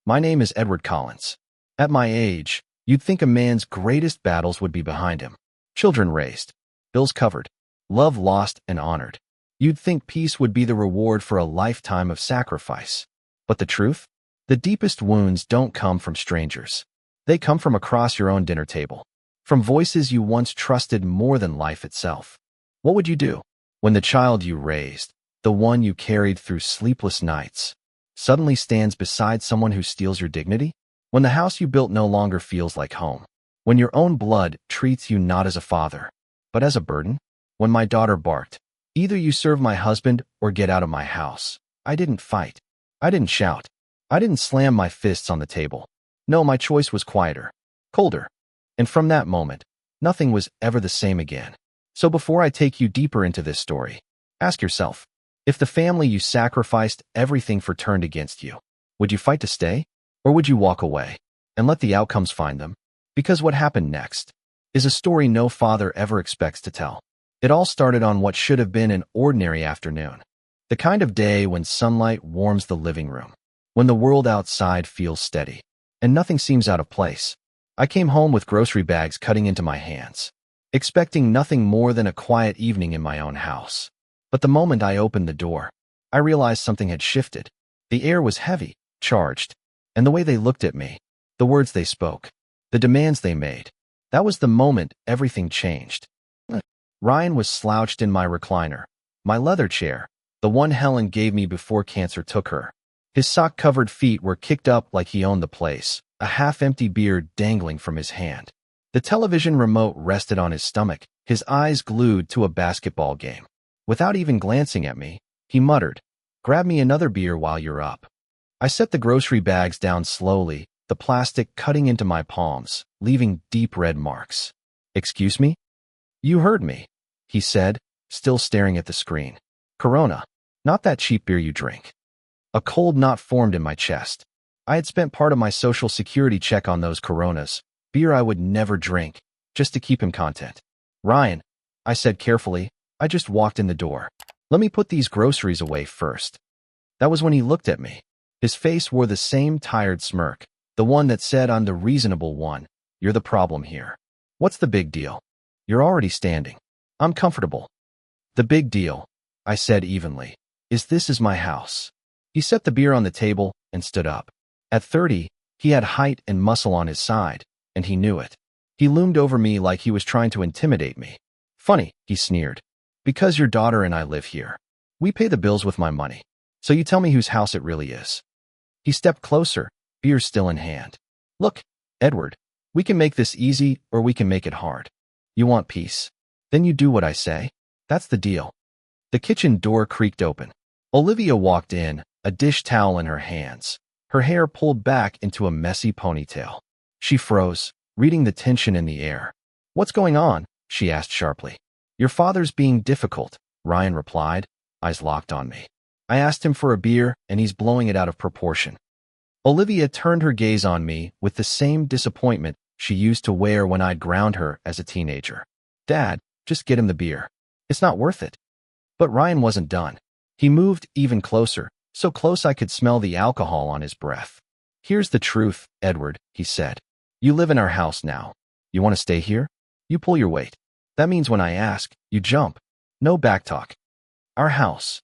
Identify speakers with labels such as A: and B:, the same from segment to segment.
A: My name is Edward Collins. At my age, you'd think a man's greatest battles would be behind him. Children raised, bills covered, love lost and honored. You'd think peace would be the reward for a lifetime of sacrifice. But the truth? The deepest wounds don't come from strangers. They come from across your own dinner table, from voices you once trusted more than life itself. What would you do when the child you raised, the one you carried through sleepless nights, suddenly stands beside someone who steals your dignity? When the house you built no longer feels like home? When your own blood treats you not as a father, but as a burden? When my daughter barked, "Either you serve my husband or get out of my house," I didn't fight. I didn't shout. I didn't slam my fists on the table. No, my choice was quieter, colder. And from that moment, nothing was ever the same again. So before I take you deeper into this story, ask yourself, if the family you sacrificed everything for turned against you, would you fight to stay? Or would you walk away and let the outcomes find them? Because what happened next is a story no father ever expects to tell. It all started on what should have been an ordinary afternoon. The kind of day when sunlight warms the living room, when the world outside feels steady, and nothing seems out of place. I came home with grocery bags cutting into my hands, expecting nothing more than a quiet evening in my own house. But the moment I opened the door, I realized something had shifted. The air was heavy, charged, and the way they looked at me, the words they spoke, the demands they made, that was the moment everything changed. Ryan was slouched in my recliner, my leather chair, the one Helen gave me before cancer took her. His sock-covered feet were kicked up like he owned the place, a half-empty beer dangling from his hand. The television remote rested on his stomach, his eyes glued to a basketball game. Without even glancing at me, he muttered, "Grab me another beer while you're up." I set the grocery bags down slowly, the plastic cutting into my palms, leaving deep red marks. "Excuse me?" "You heard me," he said, still staring at the screen. "Corona, not that cheap beer you drink." A cold knot formed in my chest. I had spent part of my Social Security check on those Coronas, beer I would never drink, just to keep him content. "Ryan," I said carefully, I just walked in the door. "Let me put these groceries away first." That was when he looked at me. His face wore the same tired smirk, the one that said I'm the reasonable one. "You're the problem here. What's the big deal? You're already standing. I'm comfortable." "The big deal," I said evenly, "is this is my house." He set the beer on the table and stood up. At 30, he had height and muscle on his side, and he knew it. He loomed over me like he was trying to intimidate me. "Funny," he sneered. "Because your daughter and I live here. We pay the bills with my money. So you tell me whose house it really is." He stepped closer, beer still in hand. "Look, Edward, we can make this easy or we can make it hard. You want peace? Then you do what I say. That's the deal." The kitchen door creaked open. Olivia walked in, a dish towel in her hands, her hair pulled back into a messy ponytail. She froze, reading the tension in the air. "What's going on?" she asked sharply. "Your father's being difficult," Ryan replied, eyes locked on me. "I asked him for a beer, and he's blowing it out of proportion." Olivia turned her gaze on me with the same disappointment she used to wear when I'd ground her as a teenager. "Dad, just get him the beer. It's not worth it." But Ryan wasn't done. He moved even closer, so close I could smell the alcohol on his breath. "Here's the truth, Edward," he said. "You live in our house now. You want to stay here? You pull your weight. That means when I ask, you jump. No backtalk. Our house."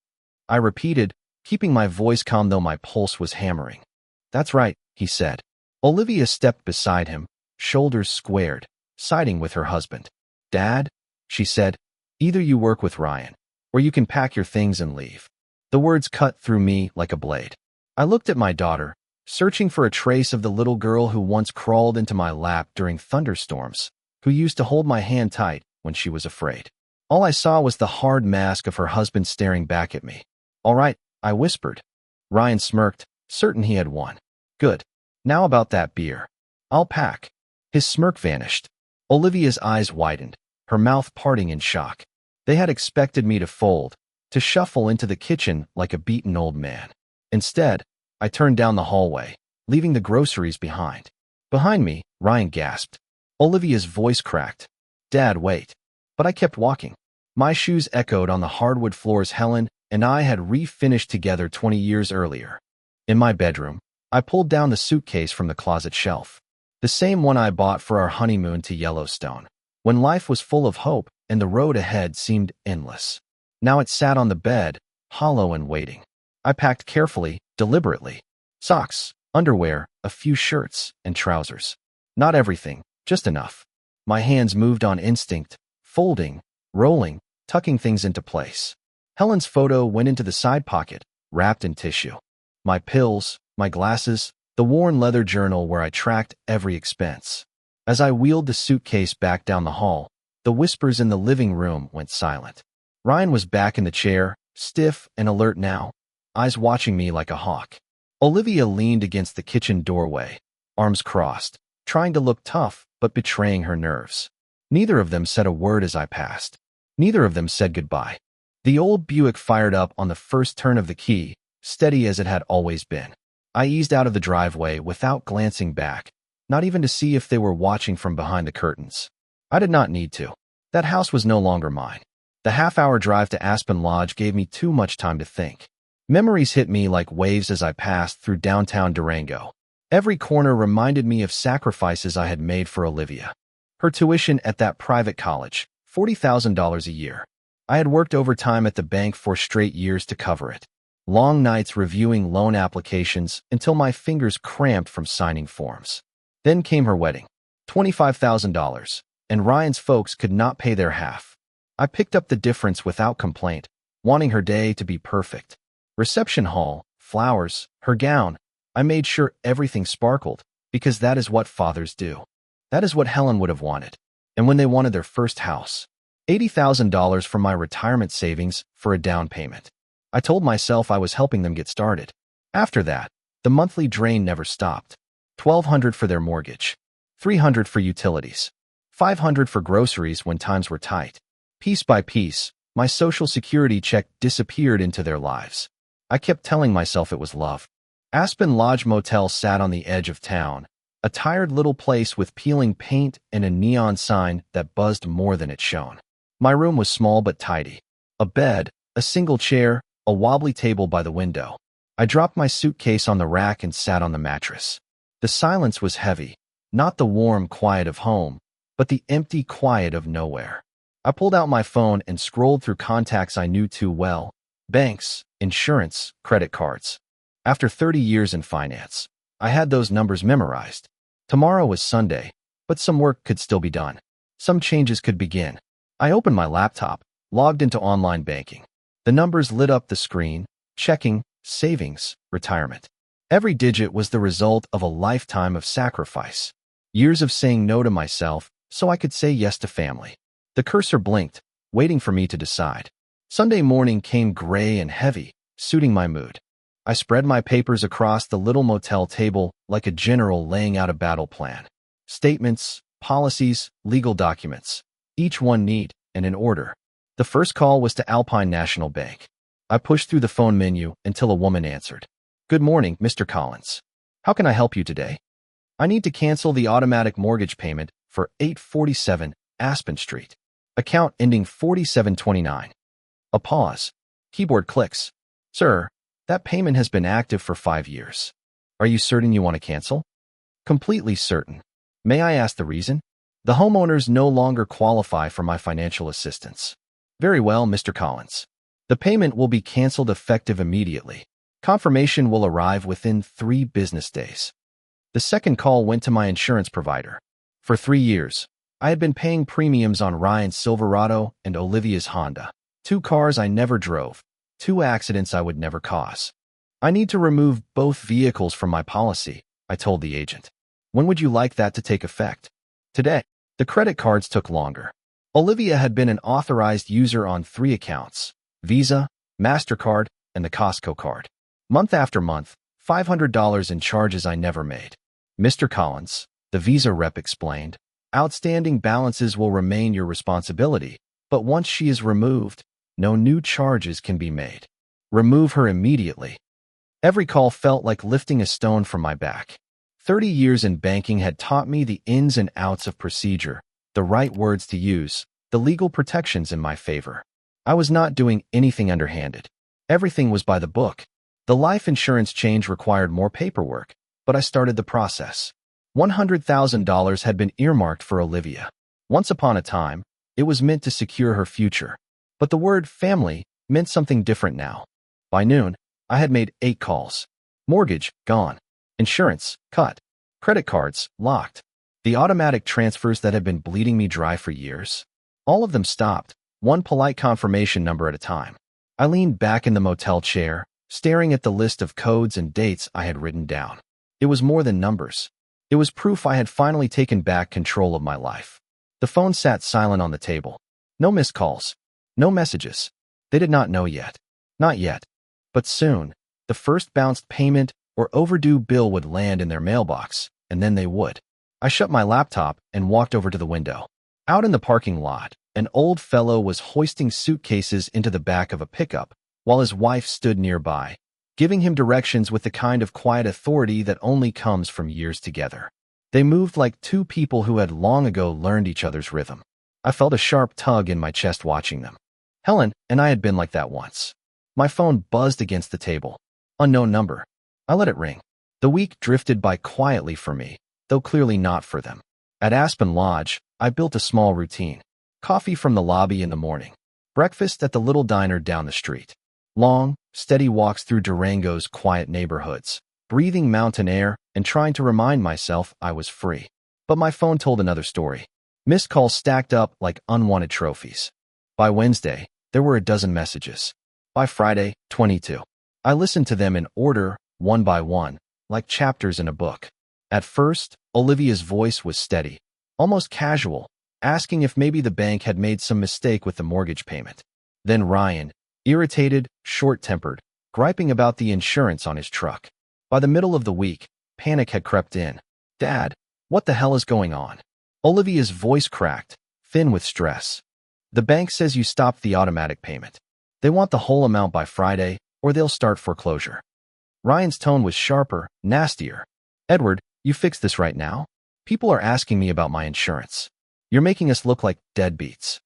A: I repeated, keeping my voice calm though my pulse was hammering. "That's right," he said. Olivia stepped beside him, shoulders squared, siding with her husband. "Dad," she said, "either you work with Ryan, or you can pack your things and leave." The words cut through me like a blade. I looked at my daughter, searching for a trace of the little girl who once crawled into my lap during thunderstorms, who used to hold my hand tight when she was afraid. All I saw was the hard mask of her husband staring back at me. "All right," I whispered. Ryan smirked, certain he had won. "Good. Now about that beer. I'll pack." His smirk vanished. Olivia's eyes widened, her mouth parting in shock. They had expected me to fold, to shuffle into the kitchen like a beaten old man. Instead, I turned down the hallway, leaving the groceries behind. Behind me, Ryan gasped. Olivia's voice cracked. "Dad, wait." But I kept walking. My shoes echoed on the hardwood floors Helen and I had refinished together 20 years earlier. In my bedroom, I pulled down the suitcase from the closet shelf. The same one I bought for our honeymoon to Yellowstone, when life was full of hope and the road ahead seemed endless. Now it sat on the bed, hollow and waiting. I packed carefully, deliberately. Socks, underwear, a few shirts, and trousers. Not everything, just enough. My hands moved on instinct, folding, rolling, tucking things into place. Helen's photo went into the side pocket, wrapped in tissue. My pills, my glasses, the worn leather journal where I tracked every expense. As I wheeled the suitcase back down the hall, the whispers in the living room went silent. Ryan was back in the chair, stiff and alert now, eyes watching me like a hawk. Olivia leaned against the kitchen doorway, arms crossed, trying to look tough but betraying her nerves. Neither of them said a word as I passed. Neither of them said goodbye. The old Buick fired up on the first turn of the key, steady as it had always been. I eased out of the driveway without glancing back, not even to see if they were watching from behind the curtains. I did not need to. That house was no longer mine. The half-hour drive to Aspen Lodge gave me too much time to think. Memories hit me like waves as I passed through downtown Durango. Every corner reminded me of sacrifices I had made for Olivia. Her tuition at that private college, $40,000 a year. I had worked overtime at the bank for straight years to cover it. Long nights reviewing loan applications until my fingers cramped from signing forms. Then came her wedding. $25,000, and Ryan's folks could not pay their half. I picked up the difference without complaint, wanting her day to be perfect. Reception hall, flowers, her gown. I made sure everything sparkled, because that is what fathers do. That is what Helen would have wanted. And when they wanted their first house, $80,000 from my retirement savings for a down payment. I told myself I was helping them get started. After that, the monthly drain never stopped. $1,200 for their mortgage, $300 for utilities, $500 for groceries when times were tight. Piece by piece, my Social Security check disappeared into their lives. I kept telling myself it was love. Aspen Lodge Motel sat on the edge of town, a tired little place with peeling paint and a neon sign that buzzed more than it shone. My room was small but tidy. A bed, a single chair, a wobbly table by the window. I dropped my suitcase on the rack and sat on the mattress. The silence was heavy, not the warm quiet of home, but the empty quiet of nowhere. I pulled out my phone and scrolled through contacts I knew too well. Banks, insurance, credit cards. After 30 years in finance, I had those numbers memorized. Tomorrow was Sunday, but some work could still be done. Some changes could begin. I opened my laptop, logged into online banking. The numbers lit up the screen: checking, savings, retirement. Every digit was the result of a lifetime of sacrifice. Years of saying no to myself so I could say yes to family. The cursor blinked, waiting for me to decide. Sunday morning came gray and heavy, suiting my mood. I spread my papers across the little motel table like a general laying out a battle plan. Statements, policies, legal documents. Each one neat and in order. The first call was to Alpine National Bank. I pushed through the phone menu until a woman answered. "Good morning, Mr. Collins. How can I help you today?" "I need to cancel the automatic mortgage payment for 847 Aspen Street. Account ending 4729. A pause. Keyboard clicks. "Sir, that payment has been active for 5 years. Are you certain you want to cancel?" "Completely certain. May I ask the reason?" "The homeowners no longer qualify for my financial assistance." "Very well, Mr. Collins. The payment will be canceled effective immediately. Confirmation will arrive within 3 business days." The second call went to my insurance provider. For 3 years, I had been paying premiums on Ryan's Silverado and Olivia's Honda. 2 cars I never drove, 2 accidents I would never cause. "I need to remove both vehicles from my policy," I told the agent. "When would you like that to take effect?" "Today." The credit cards took longer. Olivia had been an authorized user on 3 accounts: Visa, MasterCard, and the Costco card. Month after month, $500 in charges I never made. "Mr. Collins," the Visa rep explained, "outstanding balances will remain your responsibility, but once she is removed, no new charges can be made. Remove her immediately." Every call felt like lifting a stone from my back. 30 years in banking had taught me the ins and outs of procedure, the right words to use, the legal protections in my favor. I was not doing anything underhanded. Everything was by the book. The life insurance change required more paperwork, but I started the process. $100,000 had been earmarked for Olivia. Once upon a time, it was meant to secure her future. But the word family meant something different now. By noon, I had made 8 calls. Mortgage, gone. Insurance, cut. Credit cards, locked. The automatic transfers that had been bleeding me dry for years. All of them stopped, one polite confirmation number at a time. I leaned back in the motel chair, staring at the list of codes and dates I had written down. It was more than numbers. It was proof I had finally taken back control of my life. The phone sat silent on the table. No missed calls. No messages. They did not know yet. Not yet. But soon, the first bounced payment or overdue bill would land in their mailbox, and then they would. I shut my laptop and walked over to the window. Out in the parking lot, an old fellow was hoisting suitcases into the back of a pickup, while his wife stood nearby, giving him directions with the kind of quiet authority that only comes from years together. They moved like two people who had long ago learned each other's rhythm. I felt a sharp tug in my chest watching them. Helen and I had been like that once. My phone buzzed against the table. Unknown number. I let it ring. The week drifted by quietly for me, though clearly not for them. At Aspen Lodge, I built a small routine. Coffee from the lobby in the morning. Breakfast at the little diner down the street. Long, steady walks through Durango's quiet neighborhoods, breathing mountain air and trying to remind myself I was free. But my phone told another story. Missed calls stacked up like unwanted trophies. By Wednesday, there were a dozen messages. By Friday, 22. I listened to them in order, one by one, like chapters in a book. At first, Olivia's voice was steady, almost casual, asking if maybe the bank had made some mistake with the mortgage payment. Then Ryan, irritated, short-tempered, griping about the insurance on his truck. By the middle of the week, panic had crept in. Dad, what the hell is going on? Olivia's voice cracked, thin with stress. The bank says you stopped the automatic payment. They want the whole amount by Friday, or they'll start foreclosure. Ryan's tone was sharper, nastier. Edward, you fix this right now? People are asking me about my insurance. You're making us look like deadbeats.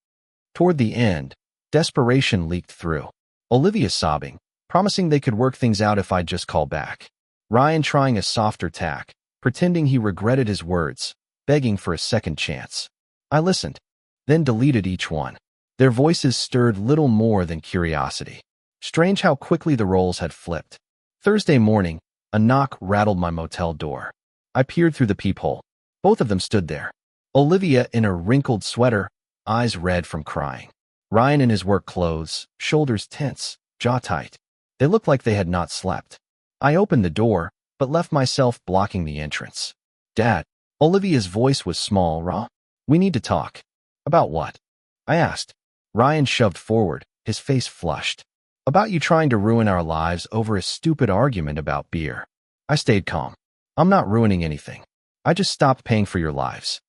A: Toward the end, desperation leaked through. Olivia sobbing, promising they could work things out if I'd just call back. Ryan trying a softer tack, pretending he regretted his words, begging for a second chance. I listened, then deleted each one. Their voices stirred little more than curiosity. Strange how quickly the roles had flipped. Thursday morning, a knock rattled my motel door. I peered through the peephole. Both of them stood there. Olivia in a wrinkled sweater, eyes red from crying. Ryan in his work clothes, shoulders tense, jaw tight. They looked like they had not slept. I opened the door, but left myself blocking the entrance. Dad, Olivia's voice was small, raw. We need to talk. About what? I asked. Ryan shoved forward, his face flushed. About you trying to ruin our lives over a stupid argument about beer. I stayed calm. I'm not ruining anything. I just stopped paying for your lives.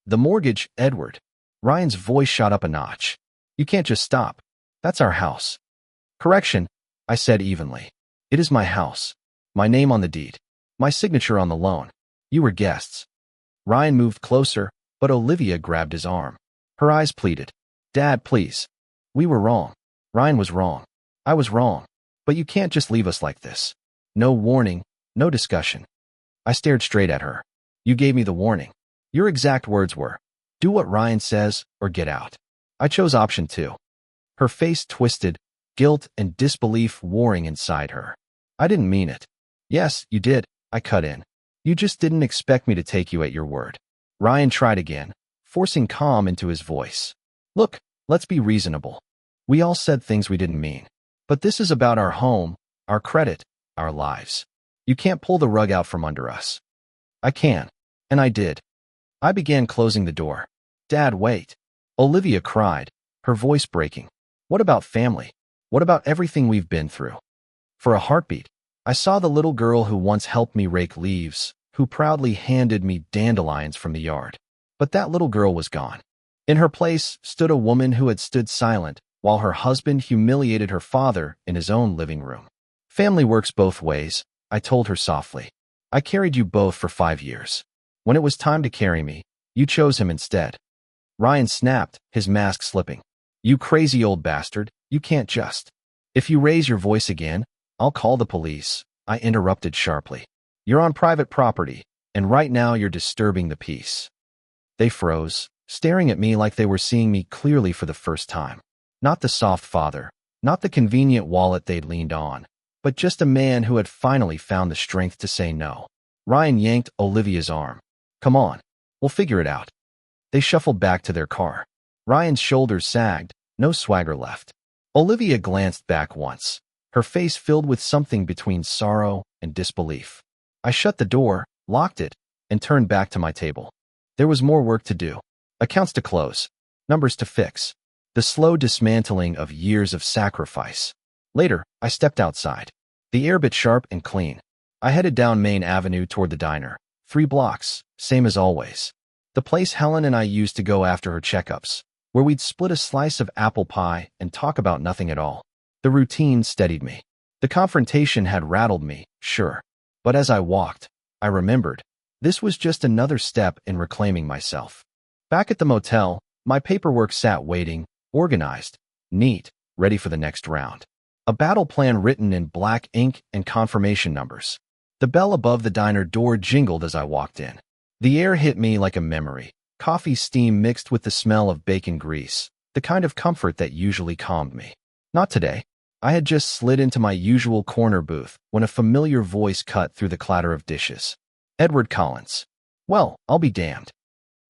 A: The mortgage, Edward. Ryan's voice shot up a notch. You can't just stop. That's our house. Correction, I said evenly. It is my house. My name on the deed. My signature on the loan. You were guests. Ryan moved closer, but Olivia grabbed his arm. Her eyes pleaded. Dad, please. We were wrong. Ryan was wrong. I was wrong. But you can't just leave us like this. No warning, no discussion. I stared straight at her. You gave me the warning. Your exact words were, do what Ryan says or get out. I chose option 2. Her face twisted, guilt and disbelief warring inside her. I didn't mean it. Yes, you did, I cut in. You just didn't expect me to take you at your word. Ryan tried again, forcing calm into his voice. Look, let's be reasonable. We all said things we didn't mean. But this is about our home, our credit, our lives. You can't pull the rug out from under us. I can. And I did. I began closing the door. Dad, wait. Olivia cried, her voice breaking. What about family? What about everything we've been through? For a heartbeat, I saw the little girl who once helped me rake leaves, who proudly handed me dandelions from the yard. But that little girl was gone. In her place stood a woman who had stood silent while her husband humiliated her father in his own living room. Family works both ways, I told her softly. I carried you both for 5 years. When it was time to carry me, you chose him instead. Ryan snapped, his mask slipping. You crazy old bastard, you can't just. If you raise your voice again, I'll call the police, I interrupted sharply. You're on private property, and right now you're disturbing the peace." They froze, staring at me like they were seeing me clearly for the first time. Not the soft father, not the convenient wallet they'd leaned on, but just a man who had finally found the strength to say no. Ryan yanked Olivia's arm. "Come on, we'll figure it out." They shuffled back to their car. Ryan's shoulders sagged, no swagger left. Olivia glanced back once, her face filled with something between sorrow and disbelief. I shut the door, locked it, and turned back to my table. There was more work to do. Accounts to close, numbers to fix, the slow dismantling of years of sacrifice. Later, I stepped outside. The air bit sharp and clean. I headed down Main Avenue toward the diner. 3 blocks, same as always. The place Helen and I used to go after her checkups, where we'd split a slice of apple pie and talk about nothing at all. The routine steadied me. The confrontation had rattled me, sure. But as I walked, I remembered, this was just another step in reclaiming myself. Back at the motel, my paperwork sat waiting, organized, neat, ready for the next round. A battle plan written in black ink and confirmation numbers. The bell above the diner door jingled as I walked in. The air hit me like a memory. Coffee steam mixed with the smell of bacon grease, the kind of comfort that usually calmed me. Not today. I had just slid into my usual corner booth when a familiar voice cut through the clatter of dishes. Edward Collins. Well, I'll be damned.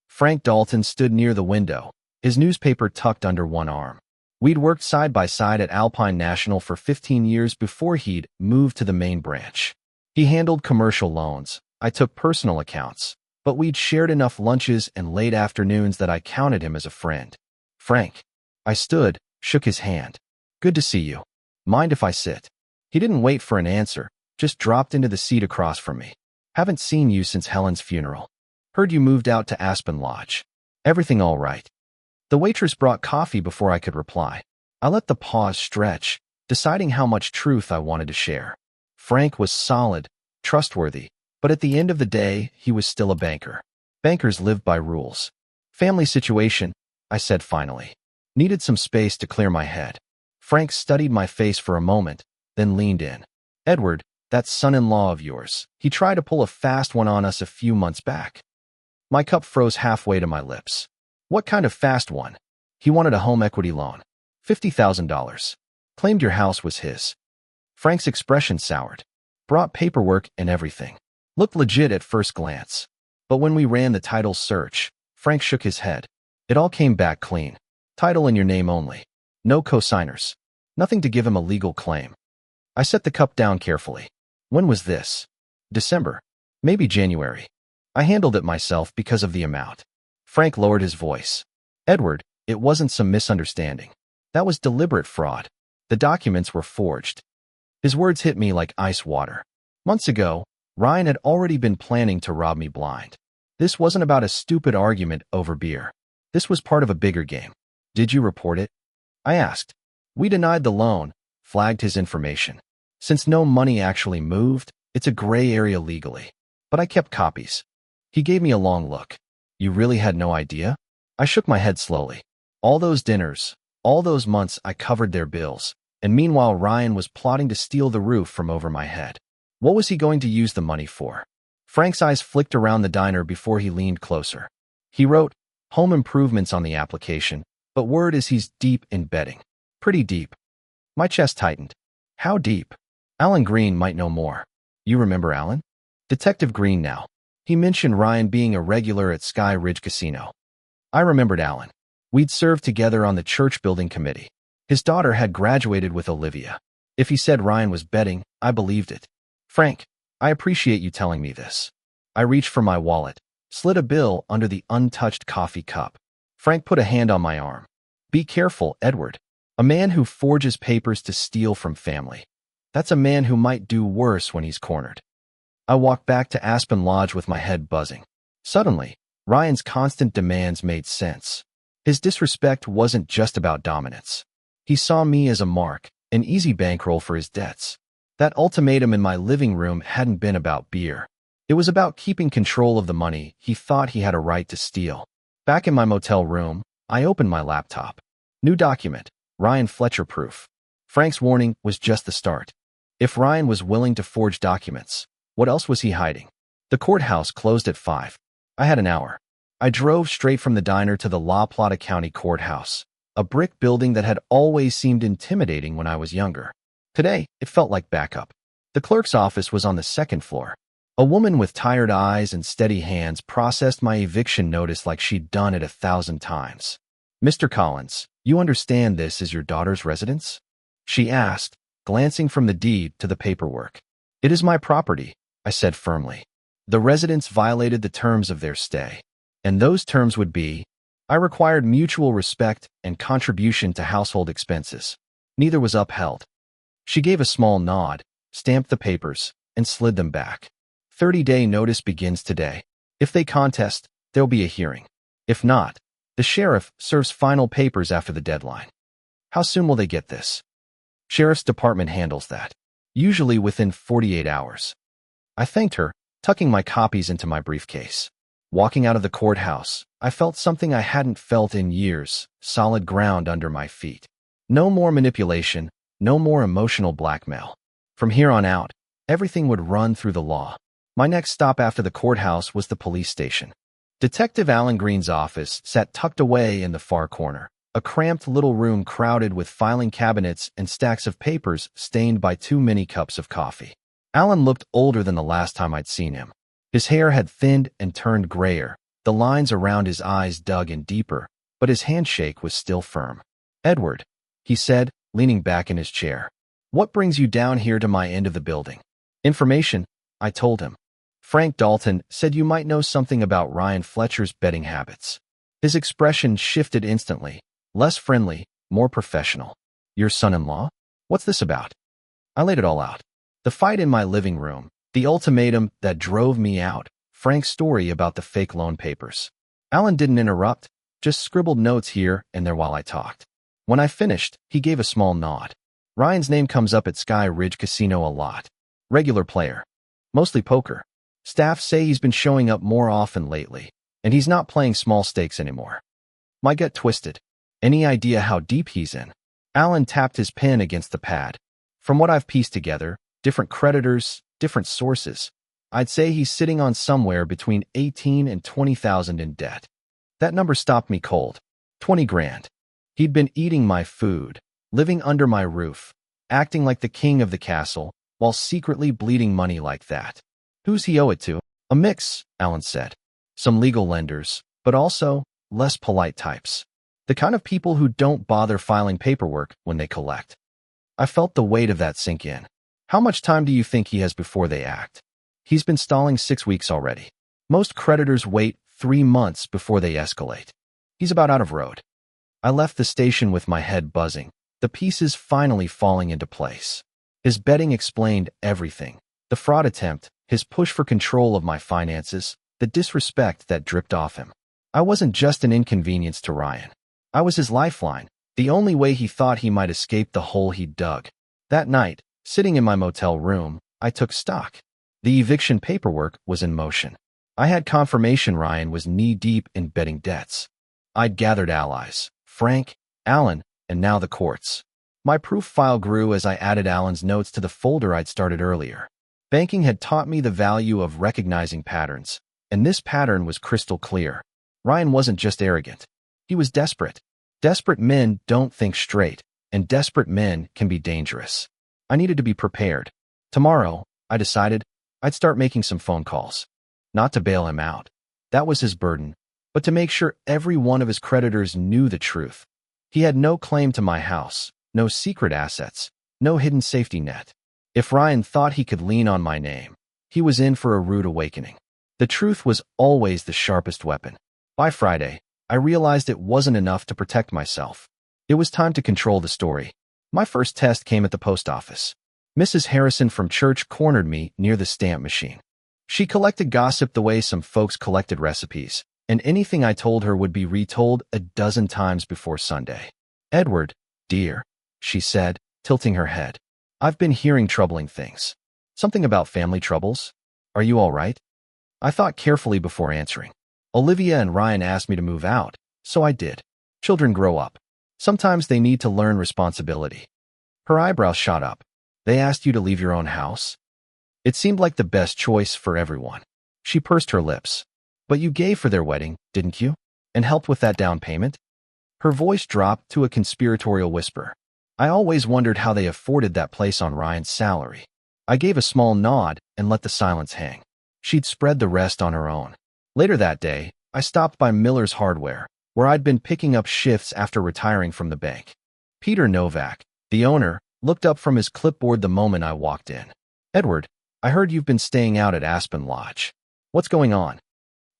A: Frank Dalton stood near the window, his newspaper tucked under one arm. We'd worked side by side at Alpine National for 15 years before he'd moved to the main branch. He handled commercial loans. I took personal accounts, but we'd shared enough lunches and late afternoons that I counted him as a friend. "Frank." I stood, shook his hand. "Good to see you. Mind if I sit?" He didn't wait for an answer, just dropped into the seat across from me. "Haven't seen you since Helen's funeral. Heard you moved out to Aspen Lodge. Everything all right?" The waitress brought coffee before I could reply. I let the pause stretch, deciding how much truth I wanted to share. Frank was solid, trustworthy, but at the end of the day, he was still a banker. Bankers live by rules. "Family situation," I said finally. Needed some space to clear my head. Frank studied my face for a moment, then leaned in. "Edward, that son-in-law of yours, he tried to pull a fast one on us a few months back." My cup froze halfway to my lips. "What kind of fast one?" "He wanted a home equity loan. $50,000. Claimed your house was his." Frank's expression soured. "Brought paperwork and everything. Looked legit at first glance. But when we ran the title search," Frank shook his head. "It all came back clean. Title in your name only. No co-signers. Nothing to give him a legal claim." I set the cup down carefully. "When was this?" "December. Maybe January. I handled it myself because of the amount." Frank lowered his voice. "Edward, it wasn't some misunderstanding. That was deliberate fraud. The documents were forged." His words hit me like ice water. Months ago, Ryan had already been planning to rob me blind. This wasn't about a stupid argument over beer. This was part of a bigger game. "Did you report it?" I asked. "We denied the loan, flagged his information. Since no money actually moved, it's a gray area legally. But I kept copies." He gave me a long look. "You really had no idea?" I shook my head slowly. All those dinners, all those months I covered their bills, and meanwhile Ryan was plotting to steal the roof from over my head. What was he going to use the money for? Frank's eyes flicked around the diner before he leaned closer. He wrote, "Home improvements" on the application, but word is he's deep in betting. Pretty deep. My chest tightened. "How deep?" "Alan Green might know more." "You remember Alan?" "Detective Green now. He mentioned Ryan being a regular at Sky Ridge Casino." I remembered Alan. We'd served together on the church building committee. His daughter had graduated with Olivia. If he said Ryan was betting, I believed it. "Frank, I appreciate you telling me this." I reached for my wallet, slid a bill under the untouched coffee cup. Frank put a hand on my arm. "Be careful, Edward. A man who forges papers to steal from family. That's a man who might do worse when he's cornered." I walked back to Aspen Lodge with my head buzzing. Suddenly, Ryan's constant demands made sense. His disrespect wasn't just about dominance. He saw me as a mark, an easy bankroll for his debts. That ultimatum in my living room hadn't been about beer. It was about keeping control of the money he thought he had a right to steal. Back in my motel room, I opened my laptop. New document, Ryan Fletcher proof. Frank's warning was just the start. If Ryan was willing to forge documents, What else was he hiding? The courthouse closed at 5. I had an hour. I drove straight from the diner to the La Plata County Courthouse, a brick building that had always seemed intimidating when I was younger. Today, it felt like backup. The clerk's office was on the second floor. A woman with tired eyes and steady hands processed my eviction notice like she'd done it 1,000 times. "Mr. Collins, you understand this is your daughter's residence?" she asked, glancing from the deed to the paperwork. "It is my property," I said firmly. The residents violated the terms of their stay. And those terms would be, I required mutual respect and contribution to household expenses. Neither was upheld. She gave a small nod, stamped the papers, and slid them back. 30-day notice begins today. If they contest, there'll be a hearing. If not, the sheriff serves final papers after the deadline. How soon will they get this? Sheriff's department handles that, usually within 48 hours. I thanked her, tucking my copies into my briefcase. Walking out of the courthouse, I felt something I hadn't felt in years, solid ground under my feet. No more manipulation, no more emotional blackmail. From here on out, everything would run through the law. My next stop after the courthouse was the police station. Detective Alan Green's office sat tucked away in the far corner, a cramped little room crowded with filing cabinets and stacks of papers stained by too many cups of coffee. Alan looked older than the last time I'd seen him. His hair had thinned and turned grayer, the lines around his eyes dug in deeper, but his handshake was still firm. "Edward," he said, leaning back in his chair. "What brings you down here to my end of the building?" "Information," I told him. "Frank Dalton said you might know something about Ryan Fletcher's betting habits." His expression shifted instantly, less friendly, more professional. "Your son-in-law? What's this about?" I laid it all out. The fight in my living room, the ultimatum that drove me out, Frank's story about the fake loan papers. Alan didn't interrupt, just scribbled notes here and there while I talked. When I finished, he gave a small nod. "Ryan's name comes up at Sky Ridge Casino a lot. Regular player. Mostly poker. Staff say he's been showing up more often lately, and he's not playing small stakes anymore." My gut twisted. Any idea how deep he's in? Alan tapped his pen against the pad. "From what I've pieced together, different creditors, different sources, I'd say he's sitting on somewhere between 18 and 20,000 in debt." That number stopped me cold. 20 grand. He'd been eating my food, living under my roof, acting like the king of the castle, while secretly bleeding money like that. "Who's he owe it to?" "A mix," Alan said. "Some legal lenders, but also less polite types. The kind of people who don't bother filing paperwork when they collect." I felt the weight of that sink in. "How much time do you think he has before they act?" "He's been stalling 6 weeks already. Most creditors wait 3 months before they escalate. He's about out of road." I left the station with my head buzzing, the pieces finally falling into place. His betting explained everything. The fraud attempt, his push for control of my finances, the disrespect that dripped off him. I wasn't just an inconvenience to Ryan. I was his lifeline, the only way he thought he might escape the hole he'd dug. That night, sitting in my motel room, I took stock. The eviction paperwork was in motion. I had confirmation Ryan was knee-deep in betting debts. I'd gathered allies, Frank, Alan, and now the courts. My proof file grew as I added Alan's notes to the folder I'd started earlier. Banking had taught me the value of recognizing patterns, and this pattern was crystal clear. Ryan wasn't just arrogant. He was desperate. Desperate men don't think straight, and desperate men can be dangerous. I needed to be prepared. Tomorrow, I decided, I'd start making some phone calls. Not to bail him out. That was his burden, but to make sure every one of his creditors knew the truth. He had no claim to my house, no secret assets, no hidden safety net. If Ryan thought he could lean on my name, he was in for a rude awakening. The truth was always the sharpest weapon. By Friday, I realized it wasn't enough to protect myself. It was time to control the story. My first test came at the post office. Mrs. Harrison from church cornered me near the stamp machine. She collected gossip the way some folks collected recipes, and anything I told her would be retold a dozen times before Sunday. "Edward, dear," she said, tilting her head. "I've been hearing troubling things. Something about family troubles? Are you all right?" I thought carefully before answering. Olivia and Ryan asked me to move out, so I did. Children grow up. Sometimes they need to learn responsibility. Her eyebrows shot up. "They asked you to leave your own house?" It seemed like the best choice for everyone. She pursed her lips. But you gave for their wedding, didn't you? And helped with that down payment? Her voice dropped to a conspiratorial whisper. I always wondered how they afforded that place on Ryan's salary. I gave a small nod and let the silence hang. She'd spread the rest on her own. Later that day, I stopped by Miller's Hardware, where I'd been picking up shifts after retiring from the bank. Peter Novak, the owner, looked up from his clipboard the moment I walked in. Edward, I heard you've been staying out at Aspen Lodge. What's going on?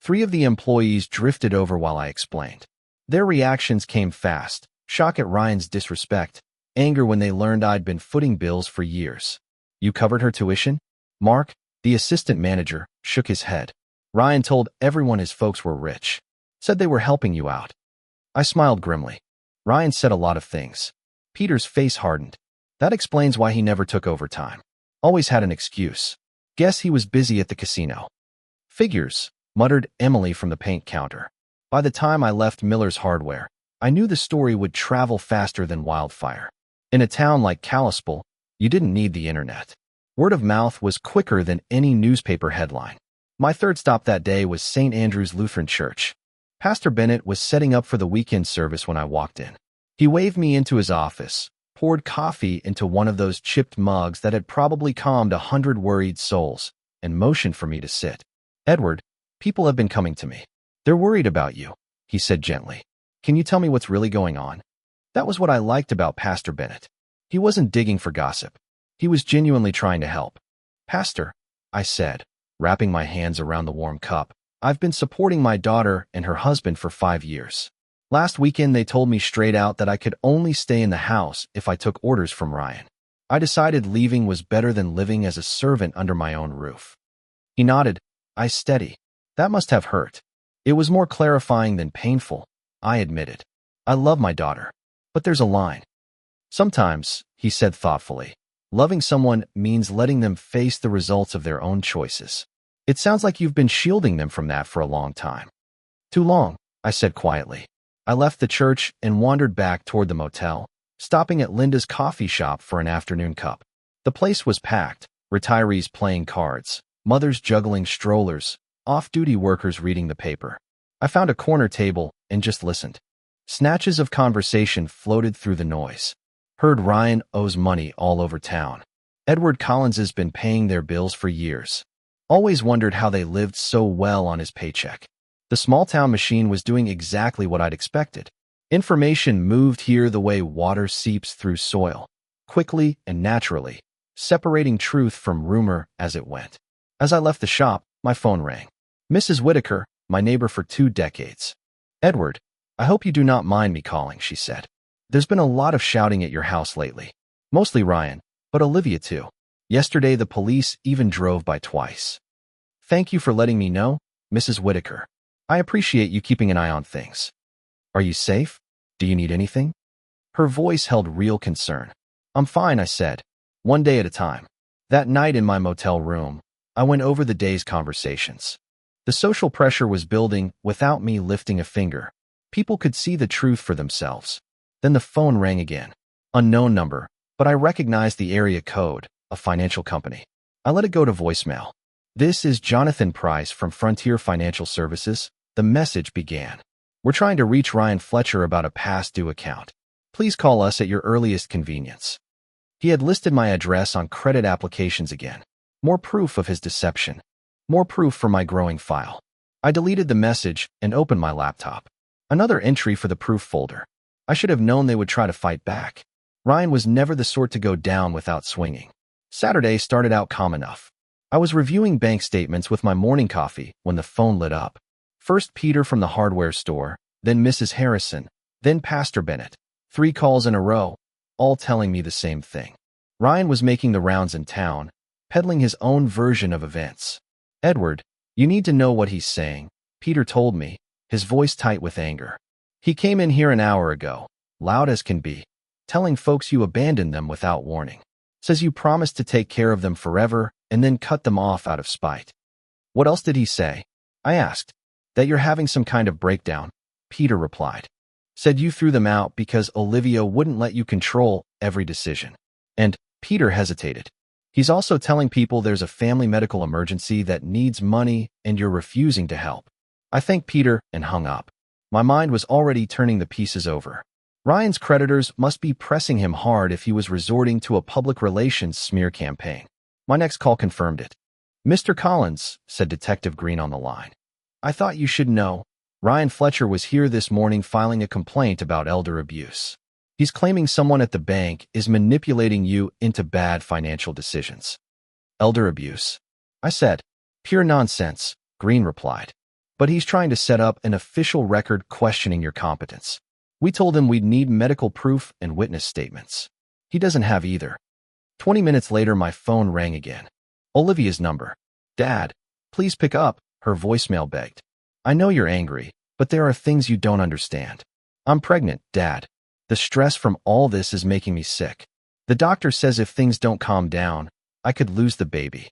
A: 3 of the employees drifted over while I explained. Their reactions came fast: shock at Ryan's disrespect, anger when they learned I'd been footing bills for years. You covered her tuition? Mark, the assistant manager, shook his head. Ryan told everyone his folks were rich. Said they were helping you out. I smiled grimly. Ryan said a lot of things. Peter's face hardened. That explains why he never took overtime. Always had an excuse. Guess he was busy at the casino. Figures, muttered Emily from the paint counter. By the time I left Miller's Hardware, I knew the story would travel faster than wildfire. In a town like Kalispell, you didn't need the internet. Word of mouth was quicker than any newspaper headline. My third stop that day was St. Andrew's Lutheran Church. Pastor Bennett was setting up for the weekend service when I walked in. He waved me into his office, poured coffee into one of those chipped mugs that had probably calmed 100 worried souls, and motioned for me to sit. Edward, people have been coming to me. They're worried about you, he said gently. Can you tell me what's really going on? That was what I liked about Pastor Bennett. He wasn't digging for gossip. He was genuinely trying to help. Pastor, I said, wrapping my hands around the warm cup, I've been supporting my daughter and her husband for 5 years. Last weekend they told me straight out that I could only stay in the house if I took orders from Ryan. I decided leaving was better than living as a servant under my own roof. He nodded. I steady. That must have hurt. It was more clarifying than painful, I admitted. I love my daughter. But there's a line. Sometimes, he said thoughtfully, loving someone means letting them face the results of their own choices. It sounds like you've been shielding them from that for a long time. Too long, I said quietly. I left the church and wandered back toward the motel, stopping at Linda's coffee shop for an afternoon cup. The place was packed, retirees playing cards, mothers juggling strollers, off-duty workers reading the paper. I found a corner table and just listened. Snatches of conversation floated through the noise. Heard Ryan owes money all over town. Edward Collins has been paying their bills for years. Always wondered how they lived so well on his paycheck. The small-town machine was doing exactly what I'd expected. Information moved here the way water seeps through soil, quickly and naturally, separating truth from rumor as it went. As I left the shop, my phone rang. Mrs. Whitaker, my neighbor for 2 decades. Edward, I hope you do not mind me calling, she said. There's been a lot of shouting at your house lately. Mostly Ryan, but Olivia too. Yesterday the police even drove by twice. Thank you for letting me know, Mrs. Whitaker. I appreciate you keeping an eye on things. Are you safe? Do you need anything? Her voice held real concern. I'm fine, I said, one day at a time. That night in my motel room, I went over the day's conversations. The social pressure was building without me lifting a finger. People could see the truth for themselves. Then the phone rang again. Unknown number, but I recognized the area code, a financial company. I let it go to voicemail. This is Jonathan Price from Frontier Financial Services. The message began. We're trying to reach Ryan Fletcher about a past due account. Please call us at your earliest convenience. He had listed my address on credit applications again. More proof of his deception. More proof for my growing file. I deleted the message and opened my laptop. Another entry for the proof folder. I should have known they would try to fight back. Ryan was never the sort to go down without swinging. Saturday started out calm enough. I was reviewing bank statements with my morning coffee when the phone lit up. First Peter from the hardware store, then Mrs. Harrison, then Pastor Bennett. 3 calls in a row, all telling me the same thing. Ryan was making the rounds in town, peddling his own version of events. Edward, you need to know what he's saying, Peter told me, his voice tight with anger. He came in here an hour ago, loud as can be, telling folks you abandoned them without warning. Says you promised to take care of them forever and then cut them off out of spite. What else did he say? I asked. That you're having some kind of breakdown, Peter replied. Said you threw them out because Olivia wouldn't let you control every decision. And Peter hesitated. He's also telling people there's a family medical emergency that needs money and you're refusing to help. I thanked Peter and hung up. My mind was already turning the pieces over. Ryan's creditors must be pressing him hard if he was resorting to a public relations smear campaign. My next call confirmed it. "Mr. Collins," said Detective Green on the line. "I thought you should know. Ryan Fletcher was here this morning filing a complaint about elder abuse. He's claiming someone at the bank is manipulating you into bad financial decisions." "Elder abuse?" I said. "Pure nonsense," Green replied. "But he's trying to set up an official record questioning your competence. We told him we'd need medical proof and witness statements. He doesn't have either." 20 minutes later, my phone rang again. Olivia's number. "Dad, please pick up," her voicemail begged. "I know you're angry, but there are things you don't understand. I'm pregnant, Dad. The stress from all this is making me sick. The doctor says if things don't calm down, I could lose the baby."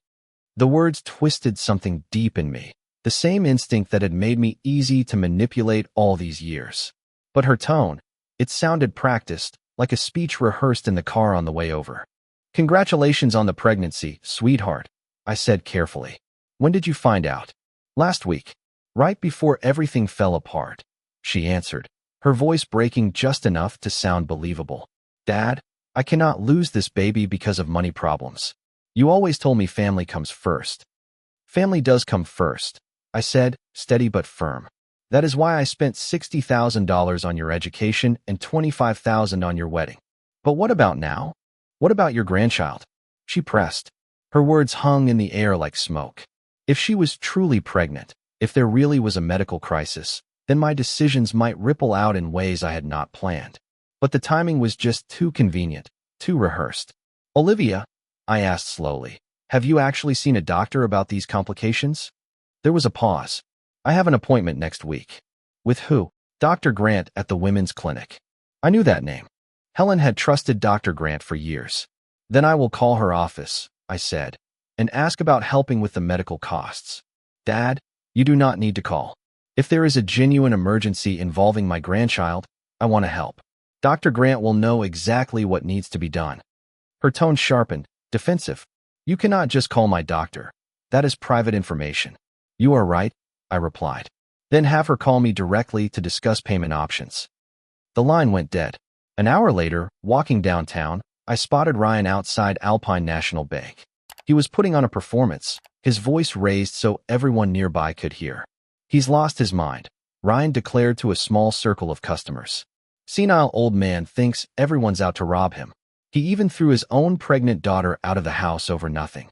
A: The words twisted something deep in me, the same instinct that had made me easy to manipulate all these years. But her tone, it sounded practiced, like a speech rehearsed in the car on the way over. "Congratulations on the pregnancy, sweetheart," I said carefully. "When did you find out?" "Last week, right before everything fell apart," she answered, her voice breaking just enough to sound believable. "Dad, I cannot lose this baby because of money problems. You always told me family comes first." "Family does come first," I said, steady but firm. "That is why I spent $60,000 on your education and $25,000 on your wedding. But what about now? What about your grandchild?" She pressed. Her words hung in the air like smoke. If she was truly pregnant, if there really was a medical crisis, then my decisions might ripple out in ways I had not planned. But the timing was just too convenient, too rehearsed. "Olivia," I asked slowly, "have you actually seen a doctor about these complications?" There was a pause. "I have an appointment next week." "With who?" "Dr. Grant at the women's clinic." I knew that name. Helen had trusted Dr. Grant for years. "Then I will call her office," I said, "and ask about helping with the medical costs." "Dad, you do not need to call. If there is a genuine emergency involving my grandchild, I want to help. Dr. Grant will know exactly what needs to be done." Her tone sharpened, defensive. "You cannot just call my doctor. That is private information." "You are right," I replied. "Then have her call me directly to discuss payment options." The line went dead. An hour later, walking downtown, I spotted Ryan outside Alpine National Bank. He was putting on a performance, his voice raised so everyone nearby could hear. "He's lost his mind," Ryan declared to a small circle of customers. "Senile old man thinks everyone's out to rob him. He even threw his own pregnant daughter out of the house over nothing."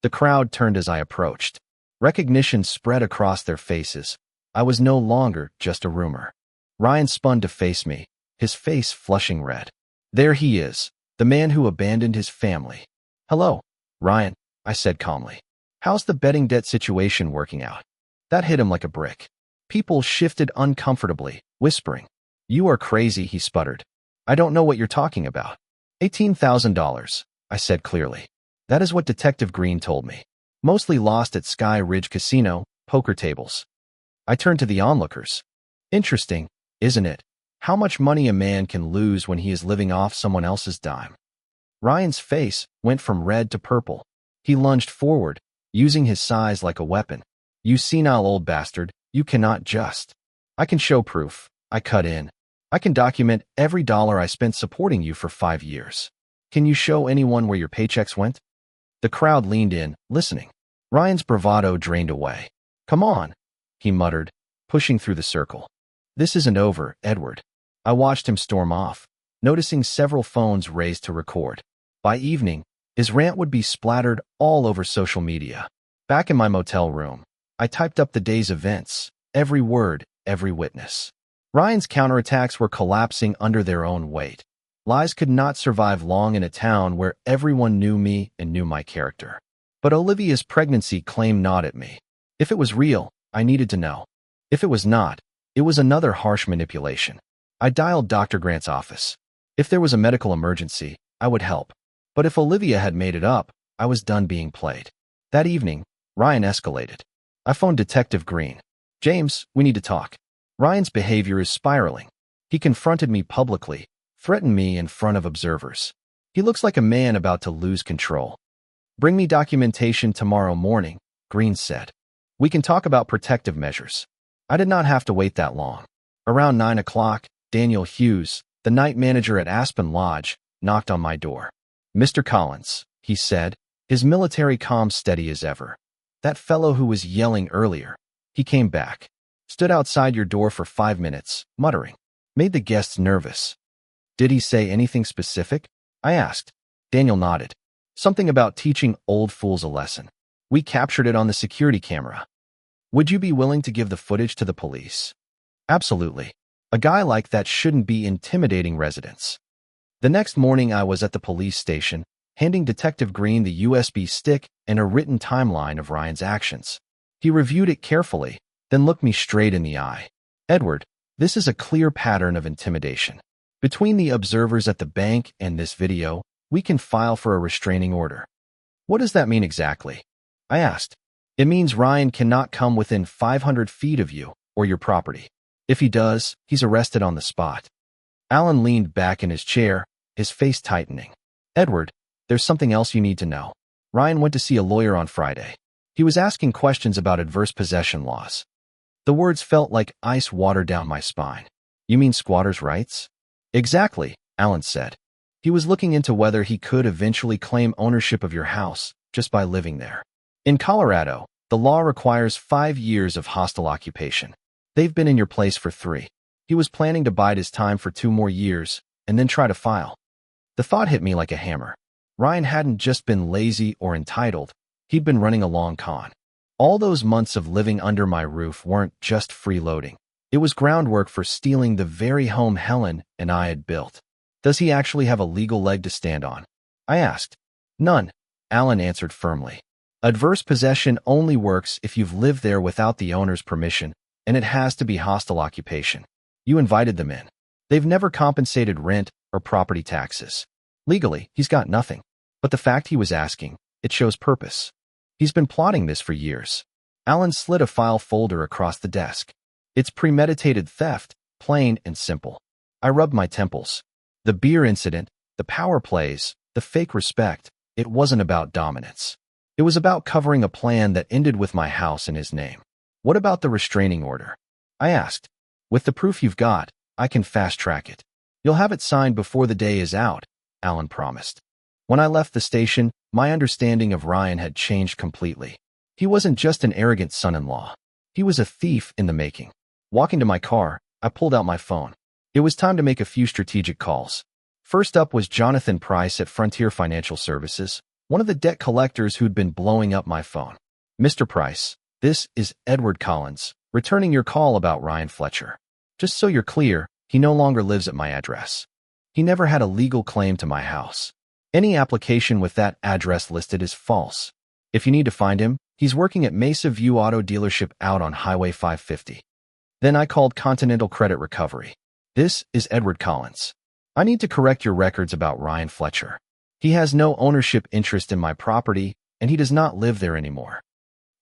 A: The crowd turned as I approached. Recognition spread across their faces. I was no longer just a rumor. Ryan spun to face me, his face flushing red. "There he is, the man who abandoned his family." "Hello, Ryan," I said calmly. "How's the betting debt situation working out?" That hit him like a brick. People shifted uncomfortably, whispering. "You are crazy," he sputtered. "I don't know what you're talking about." $18,000, I said clearly. "That is what Detective Green told me. Mostly lost at Sky Ridge Casino, poker tables." I turned to the onlookers. "Interesting, isn't it? How much money a man can lose when he is living off someone else's dime." Ryan's face went from red to purple. He lunged forward, using his size like a weapon. "You senile old bastard, you cannot just." "I can show proof," I cut in. "I can document every dollar I spent supporting you for 5 years. Can you show anyone where your paychecks went?" The crowd leaned in, listening. Ryan's bravado drained away. "Come on," he muttered, pushing through the circle. "This isn't over, Edward." I watched him storm off, noticing several phones raised to record. By evening, his rant would be splattered all over social media. Back in my motel room, I typed up the day's events, every word, every witness. Ryan's counterattacks were collapsing under their own weight. Lies could not survive long in a town where everyone knew me and knew my character. But Olivia's pregnancy claim gnawed at me. If it was real, I needed to know. If it was not, it was another harsh manipulation. I dialed Dr. Grant's office. If there was a medical emergency, I would help. But if Olivia had made it up, I was done being played. That evening, Ryan escalated. I phoned Detective Green. "James, we need to talk. Ryan's behavior is spiraling. He confronted me publicly, threatened me in front of observers. He looks like a man about to lose control." Bring me documentation tomorrow morning, Green said. We can talk about protective measures. I did not have to wait that long. Around 9 o'clock, Daniel Hughes, the night manager at Aspen Lodge, knocked on my door. Mr. Collins, he said, his military calm steady as ever. That fellow who was yelling earlier. He came back. Stood outside your door for 5 minutes, muttering. Made the guests nervous. Did he say anything specific? I asked. Daniel nodded. Something about teaching old fools a lesson. We captured it on the security camera. Would you be willing to give the footage to the police? Absolutely. A guy like that shouldn't be intimidating residents. The next morning I was at the police station, handing Detective Green the USB stick and a written timeline of Ryan's actions. He reviewed it carefully, then looked me straight in the eye. Edward, this is a clear pattern of intimidation. Between the observers at the bank and this video, we can file for a restraining order. What does that mean exactly? I asked. It means Ryan cannot come within 500 feet of you or your property. If he does, he's arrested on the spot. Alan leaned back in his chair, his face tightening. Edward, there's something else you need to know. Ryan went to see a lawyer on Friday. He was asking questions about adverse possession laws. The words felt like ice water down my spine. You mean squatters' rights? Exactly, Alan said. He was looking into whether he could eventually claim ownership of your house just by living there. In Colorado, the law requires 5 years of hostile occupation. They've been in your place for 3. He was planning to bide his time for 2 more years and then try to file. The thought hit me like a hammer. Ryan hadn't just been lazy or entitled, he'd been running a long con. All those months of living under my roof weren't just freeloading. It was groundwork for stealing the very home Helen and I had built. Does he actually have a legal leg to stand on? I asked. None, Alan answered firmly. Adverse possession only works if you've lived there without the owner's permission, and it has to be hostile occupation. You invited them in. They've never compensated rent or property taxes. Legally, he's got nothing. But the fact he was asking, it shows purpose. He's been plotting this for years. Alan slid a file folder across the desk. It's premeditated theft, plain and simple. I rubbed my temples. The beer incident, the power plays, the fake respect, it wasn't about dominance. It was about covering a plan that ended with my house in his name. What about the restraining order? I asked. With the proof you've got, I can fast-track it. You'll have it signed before the day is out, Alan promised. When I left the station, my understanding of Ryan had changed completely. He wasn't just an arrogant son-in-law. He was a thief in the making. Walking to my car, I pulled out my phone. It was time to make a few strategic calls. First up was Jonathan Price at Frontier Financial Services, one of the debt collectors who'd been blowing up my phone. Mr. Price, this is Edward Collins, returning your call about Ryan Fletcher. Just so you're clear, he no longer lives at my address. He never had a legal claim to my house. Any application with that address listed is false. If you need to find him, he's working at Mesa View Auto Dealership out on Highway 550. Then I called Continental Credit Recovery. This is Edward Collins. I need to correct your records about Ryan Fletcher. He has no ownership interest in my property, and he does not live there anymore.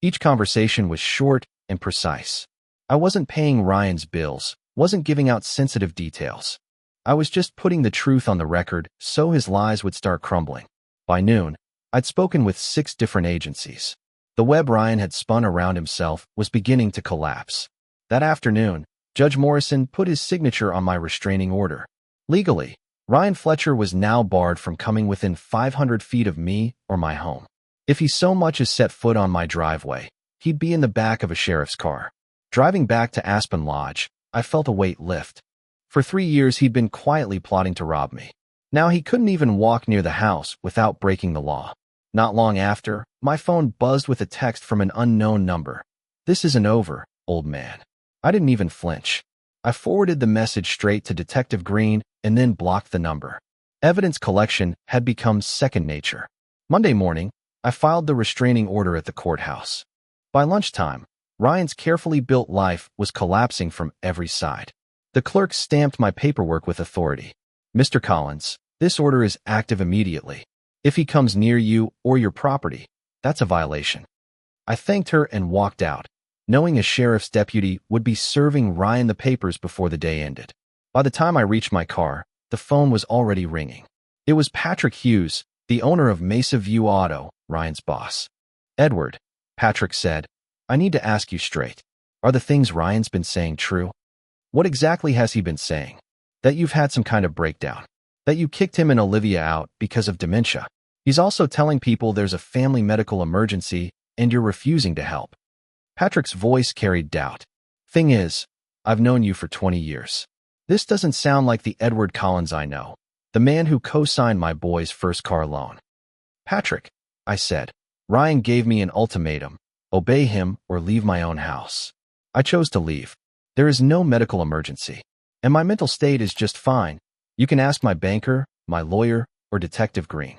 A: Each conversation was short and precise. I wasn't paying Ryan's bills, wasn't giving out sensitive details. I was just putting the truth on the record so his lies would start crumbling. By noon, I'd spoken with 6 different agencies. The web Ryan had spun around himself was beginning to collapse. That afternoon, Judge Morrison put his signature on my restraining order. Legally, Ryan Fletcher was now barred from coming within 500 feet of me or my home. If he so much as set foot on my driveway, he'd be in the back of a sheriff's car. Driving back to Aspen Lodge, I felt a weight lift. For 3 years, he'd been quietly plotting to rob me. Now he couldn't even walk near the house without breaking the law. Not long after, my phone buzzed with a text from an unknown number. This isn't over, old man. I didn't even flinch. I forwarded the message straight to Detective Green and then blocked the number. Evidence collection had become second nature. Monday morning, I filed the restraining order at the courthouse. By lunchtime, Ryan's carefully built life was collapsing from every side. The clerk stamped my paperwork with authority. Mr. Collins, this order is active immediately. If he comes near you or your property, that's a violation. I thanked her and walked out, knowing a sheriff's deputy would be serving Ryan the papers before the day ended. By the time I reached my car, the phone was already ringing. It was Patrick Hughes, the owner of Mesa View Auto, Ryan's boss. Edward, Patrick said, I need to ask you straight. Are the things Ryan's been saying true? What exactly has he been saying? That you've had some kind of breakdown. That you kicked him and Olivia out because of dementia. He's also telling people there's a family medical emergency and you're refusing to help. Patrick's voice carried doubt. Thing is, I've known you for 20 years. This doesn't sound like the Edward Collins I know, the man who co-signed my boy's first car loan. Patrick, I said, Ryan gave me an ultimatum, obey him or leave my own house. I chose to leave. There is no medical emergency, and my mental state is just fine. You can ask my banker, my lawyer, or Detective Green.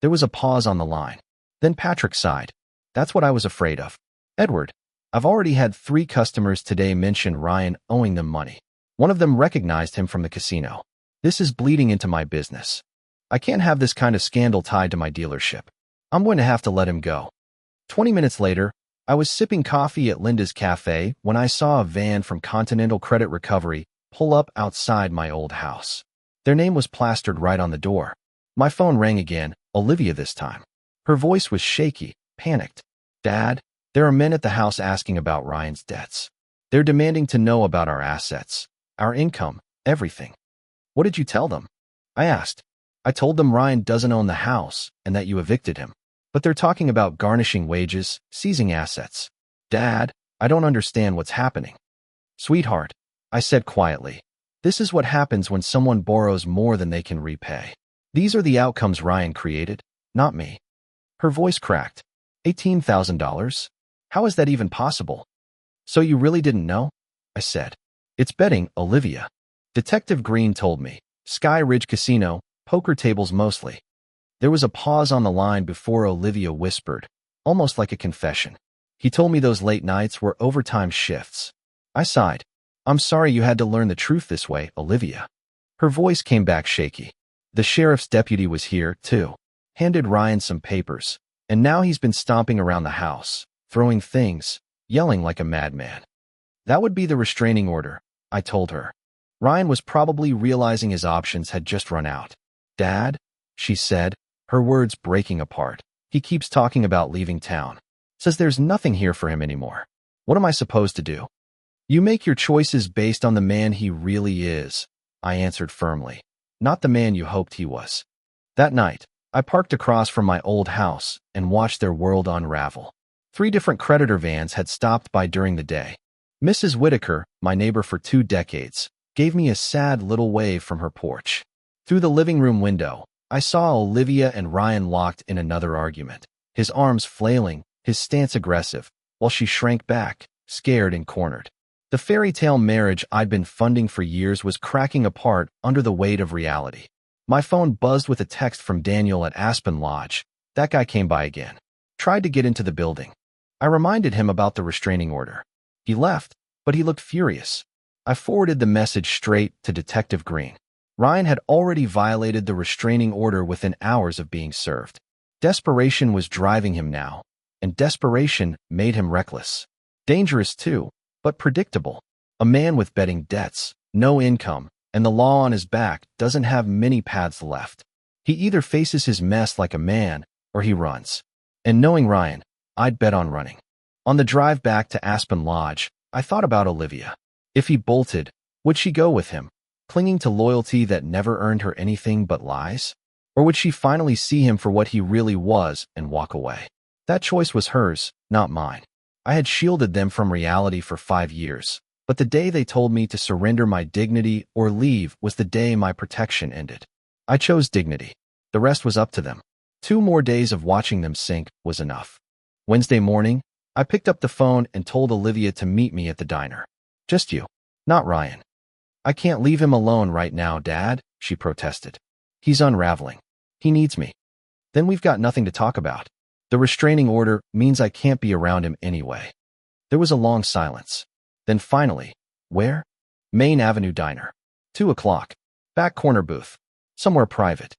A: There was a pause on the line. Then Patrick sighed. That's what I was afraid of. Edward, I've already had 3 customers today mention Ryan owing them money. One of them recognized him from the casino. This is bleeding into my business. I can't have this kind of scandal tied to my dealership. I'm going to have to let him go. 20 minutes later, I was sipping coffee at Linda's cafe when I saw a van from Continental Credit Recovery pull up outside my old house. Their name was plastered right on the door. My phone rang again, Olivia this time. Her voice was shaky, panicked. Dad, there are men at the house asking about Ryan's debts. They're demanding to know about our assets, our income, everything. What did you tell them? I asked. I told them Ryan doesn't own the house and that you evicted him. But they're talking about garnishing wages, seizing assets. Dad, I don't understand what's happening. Sweetheart, I said quietly, this is what happens when someone borrows more than they can repay. These are the outcomes Ryan created, not me. Her voice cracked. $18,000? How is that even possible? So you really didn't know? I said. It's betting, Olivia. Detective Green told me. Sky Ridge Casino, poker tables mostly. There was a pause on the line before Olivia whispered, almost like a confession. He told me those late nights were overtime shifts. I sighed. I'm sorry you had to learn the truth this way, Olivia. Her voice came back shaky. The sheriff's deputy was here, too. Handed Ryan some papers. And now he's been stomping around the house, throwing things, yelling like a madman. That would be the restraining order, I told her. Ryan was probably realizing his options had just run out. Dad, she said, her words breaking apart. He keeps talking about leaving town. Says there's nothing here for him anymore. What am I supposed to do? You make your choices based on the man he really is, I answered firmly. Not the man you hoped he was. That night, I parked across from my old house and watched their world unravel. 3 different creditor vans had stopped by during the day. Mrs. Whitaker, my neighbor for 2 decades, gave me a sad little wave from her porch. Through the living room window, I saw Olivia and Ryan locked in another argument, his arms flailing, his stance aggressive, while she shrank back, scared and cornered. The fairy tale marriage I'd been funding for years was cracking apart under the weight of reality. My phone buzzed with a text from Daniel at Aspen Lodge. That guy came by again. Tried to get into the building. I reminded him about the restraining order. He left, but he looked furious. I forwarded the message straight to Detective Green. Ryan had already violated the restraining order within hours of being served. Desperation was driving him now, and desperation made him reckless. Dangerous too, but predictable. A man with betting debts, no income, and the law on his back doesn't have many paths left. He either faces his mess like a man, or he runs. And knowing Ryan, I'd bet on running. On the drive back to Aspen Lodge, I thought about Olivia. If he bolted, would she go with him, clinging to loyalty that never earned her anything but lies? Or would she finally see him for what he really was and walk away? That choice was hers, not mine. I had shielded them from reality for 5 years, but the day they told me to surrender my dignity or leave was the day my protection ended. I chose dignity. The rest was up to them. 2 more days of watching them sink was enough. Wednesday morning, I picked up the phone and told Olivia to meet me at the diner. Just you, not Ryan. I can't leave him alone right now, Dad, she protested. He's unraveling. He needs me. Then we've got nothing to talk about. The restraining order means I can't be around him anyway. There was a long silence. Then finally, where? Main Avenue Diner. 2 o'clock. Back corner booth. Somewhere private.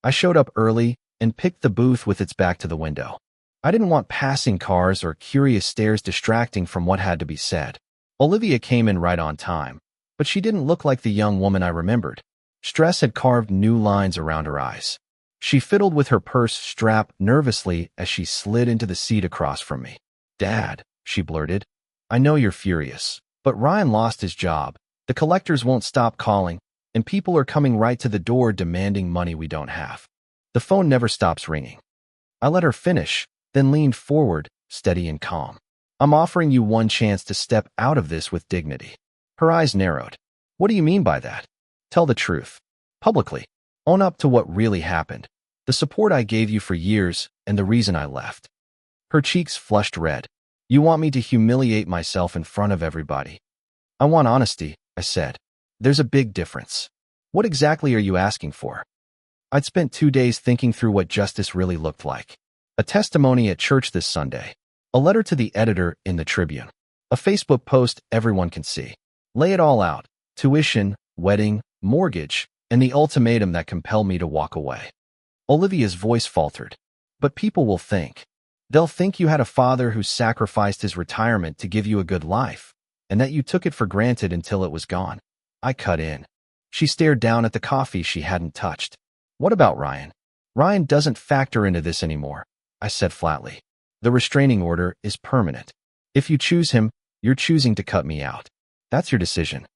A: I showed up early and picked the booth with its back to the window. I didn't want passing cars or curious stares distracting from what had to be said. Olivia came in right on time, but she didn't look like the young woman I remembered. Stress had carved new lines around her eyes. She fiddled with her purse strap nervously as she slid into the seat across from me. "Dad," she blurted, "I know you're furious, but Ryan lost his job. The collectors won't stop calling, and people are coming right to the door demanding money we don't have. The phone never stops ringing." I let her finish, then leaned forward, steady and calm. "I'm offering you one chance to step out of this with dignity." Her eyes narrowed. "What do you mean by that?" "Tell the truth. Publicly. Own up to what really happened. The support I gave you for years and the reason I left." Her cheeks flushed red. "You want me to humiliate myself in front of everybody?" "I want honesty," I said. "There's a big difference." "What exactly are you asking for?" I'd spent 2 days thinking through what justice really looked like. A testimony at church this Sunday. A letter to the editor in the Tribune. A Facebook post everyone can see. Lay it all out. Tuition, wedding, mortgage, and the ultimatum that compelled me to walk away. Olivia's voice faltered. "But people will think. They'll think you had a father who sacrificed his retirement to give you a good life, and that you took it for granted until it was gone." I cut in. She stared down at the coffee she hadn't touched. "What about Ryan?" "Ryan doesn't factor into this anymore," I said flatly. "The restraining order is permanent. If you choose him, you're choosing to cut me out. That's your decision."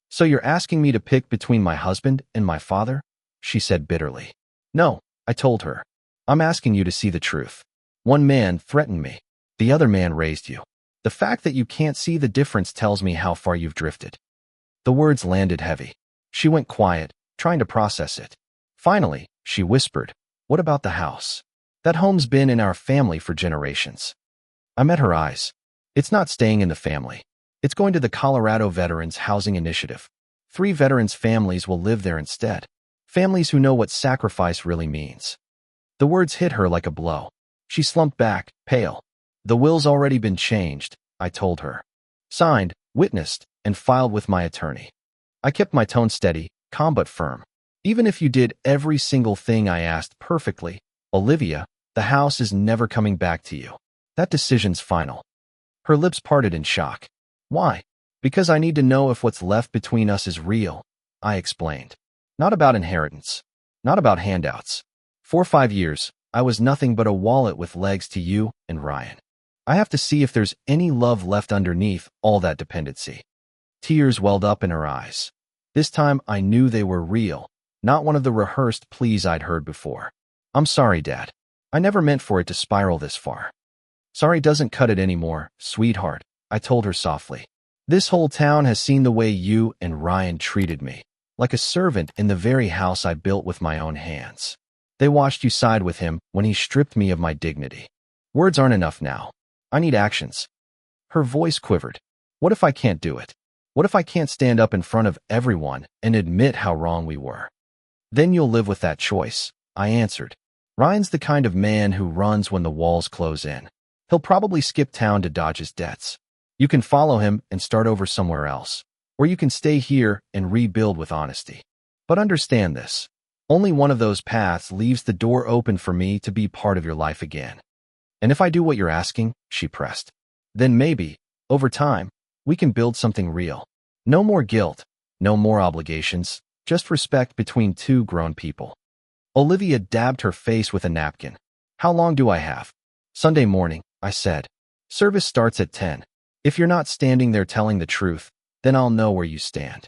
A: "So you're asking me to pick between my husband and my father?" she said bitterly. "No," I told her. "I'm asking you to see the truth. One man threatened me. The other man raised you. The fact that you can't see the difference tells me how far you've drifted." The words landed heavy. She went quiet, trying to process it. Finally, she whispered, "What about the house? That home's been in our family for generations." I met her eyes. "It's not staying in the family. It's going to the Colorado Veterans Housing Initiative. 3 veterans' families will live there instead. Families who know what sacrifice really means." The words hit her like a blow. She slumped back, pale. "The will's already been changed," I told her. "Signed, witnessed, and filed with my attorney." I kept my tone steady, calm but firm. "Even if you did every single thing I asked perfectly, Olivia, the house is never coming back to you. That decision's final." Her lips parted in shock. "Why?" "Because I need to know if what's left between us is real," I explained. "Not about inheritance. Not about handouts. For 5 years, I was nothing but a wallet with legs to you and Ryan. I have to see if there's any love left underneath all that dependency." Tears welled up in her eyes. This time I knew they were real, not one of the rehearsed pleas I'd heard before. "I'm sorry, Dad. I never meant for it to spiral this far." "Sorry doesn't cut it anymore, sweetheart," I told her softly. "This whole town has seen the way you and Ryan treated me, like a servant in the very house I built with my own hands. They watched you side with him when he stripped me of my dignity. Words aren't enough now. I need actions." Her voice quivered. "What if I can't do it? What if I can't stand up in front of everyone and admit how wrong we were?" "Then you'll live with that choice," I answered. "Ryan's the kind of man who runs when the walls close in. He'll probably skip town to dodge his debts. You can follow him and start over somewhere else, or you can stay here and rebuild with honesty. But understand this. Only one of those paths leaves the door open for me to be part of your life again. And if I do what you're asking," she pressed, "then maybe, over time, we can build something real. No more guilt, no more obligations, just respect between 2 grown people." Olivia dabbed her face with a napkin. "How long do I have?" "Sunday morning," I said. "Service starts at 10. If you're not standing there telling the truth, then I'll know where you stand."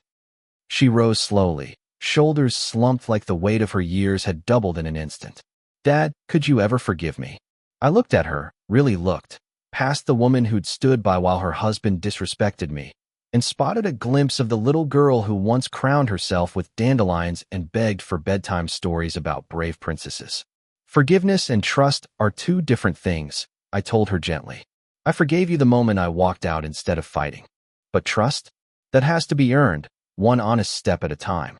A: She rose slowly, shoulders slumped like the weight of her years had doubled in an instant. "Dad, could you ever forgive me?" I looked at her, really looked, past the woman who'd stood by while her husband disrespected me, and spotted a glimpse of the little girl who once crowned herself with dandelions and begged for bedtime stories about brave princesses. "Forgiveness and trust are 2 different things," I told her gently. "I forgave you the moment I walked out instead of fighting. But trust? That has to be earned, one honest step at a time."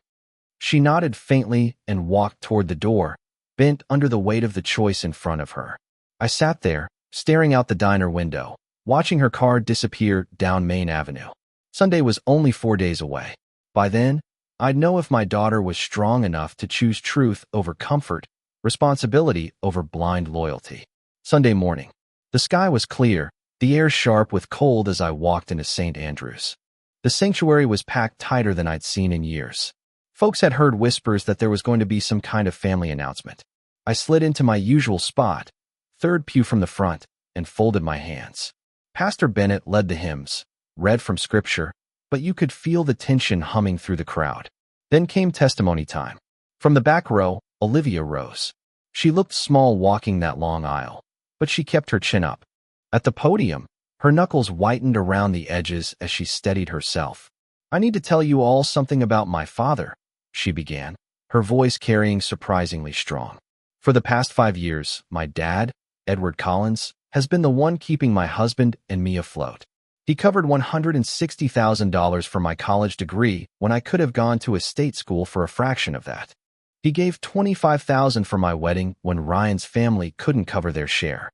A: She nodded faintly and walked toward the door, bent under the weight of the choice in front of her. I sat there, staring out the diner window, watching her car disappear down Main Avenue. Sunday was only 4 days away. By then, I'd know if my daughter was strong enough to choose truth over comfort, responsibility over blind loyalty. Sunday morning. The sky was clear, the air sharp with cold as I walked into St. Andrews. The sanctuary was packed tighter than I'd seen in years. Folks had heard whispers that there was going to be some kind of family announcement. I slid into my usual spot, third pew from the front, and folded my hands. Pastor Bennett led the hymns, read from scripture, but you could feel the tension humming through the crowd. Then came testimony time. From the back row, Olivia rose. She looked small walking that long aisle, but she kept her chin up. At the podium, her knuckles whitened around the edges as she steadied herself. "I need to tell you all something about my father," she began, her voice carrying surprisingly strong. "For the past 5 years, my dad, Edward Collins, has been the one keeping my husband and me afloat. He covered $160,000 for my college degree when I could have gone to a state school for a fraction of that. He gave $25,000 for my wedding when Ryan's family couldn't cover their share."